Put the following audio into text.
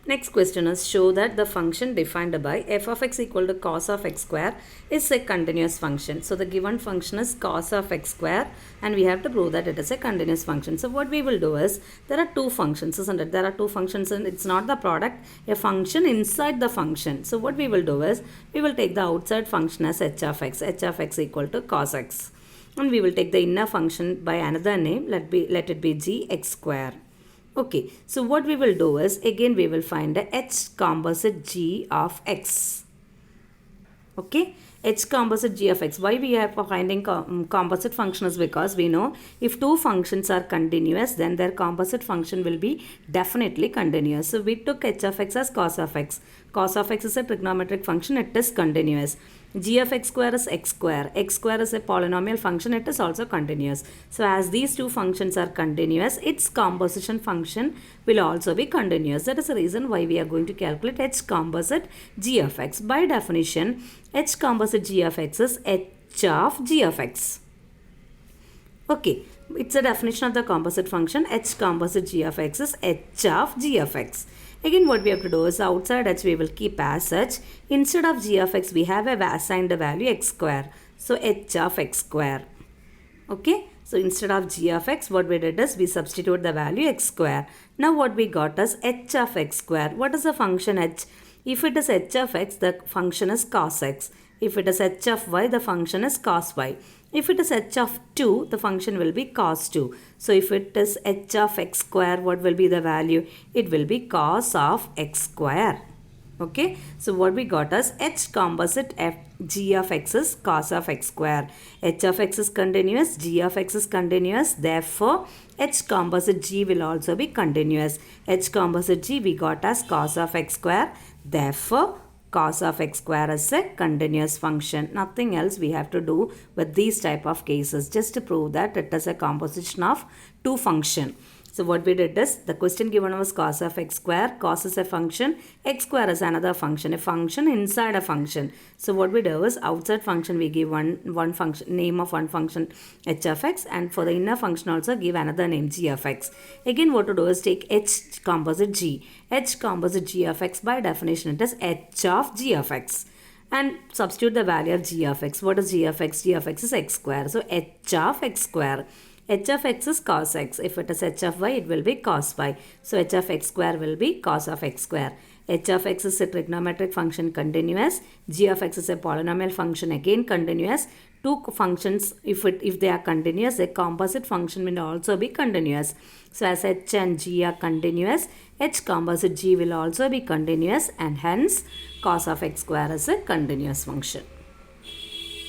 Next question is, show that the function defined by f of x equal to cos of x square is a continuous function. So the given function is cos of x square and we have to prove that it is a continuous function. So what we will do is, there are two functions, isn't it? There are two functions and it's not the product, a function inside the function. So what we will do is, we will take the outside function as h of x equal to cos x. And we will take the inner function by another name, let it be g x square. Okay, so what we will do is, again we will find the h composite g of x. Okay, h composite g of x. Why we are finding composite function is because we know if two functions are continuous, then their composite function will be definitely continuous. So we took h of x as cos of x. Cos of x is a trigonometric function, it is continuous. G of x square is x square. X square is a polynomial function, it is also continuous. So as these two functions are continuous, its composition function will also be continuous. That is the reason why we are going to calculate h composite g of x. By definition, h composite g of x is h of g of x. Okay, it's a definition of the composite function. H composite g of x is h of g of x. Again, what we have to do is, outside h we will keep as such. Instead of g of x, we have assigned the value x square. So h of x square. Okay, so instead of g of x, what we did is we substitute the value x square. Now what we got is h of x square. What is the function h? If it is h of x, the function is cos x. If it is h of y, the function is cos y. If it is h of 2, the function will be cos 2. So if it is h of x square, what will be the value? It will be cos of x square. Okay, so what we got is h composite g of x is cos of x square. H of x is continuous, g of x is continuous. Therefore, h composite g will also be continuous. H composite g we got as cos of x square. Therefore, cos of x square is a continuous function. Nothing else we have to do with these type of cases, just to prove that it is a composition of two function. So what we did is, the question given was cos of x square. Cos is a function, x square is another function, a function inside a function. So what we do is, outside function we give one function, name of one function h of x, and for the inner function also give another name g of x. Again what to do is, take h composite g. H composite g of x, by definition it is h of g of x. And substitute the value of g of x. What is g of x? G of x is x square. So h of x square. H of x is cos x. If it is h of y, it will be cos y. So h of x square will be cos of x square. H of x is a trigonometric function, continuous. G of x is a polynomial function, again continuous. Two functions, if they are continuous, a composite function will also be continuous. So as h and g are continuous, h composite g will also be continuous, and hence cos of x square is a continuous function.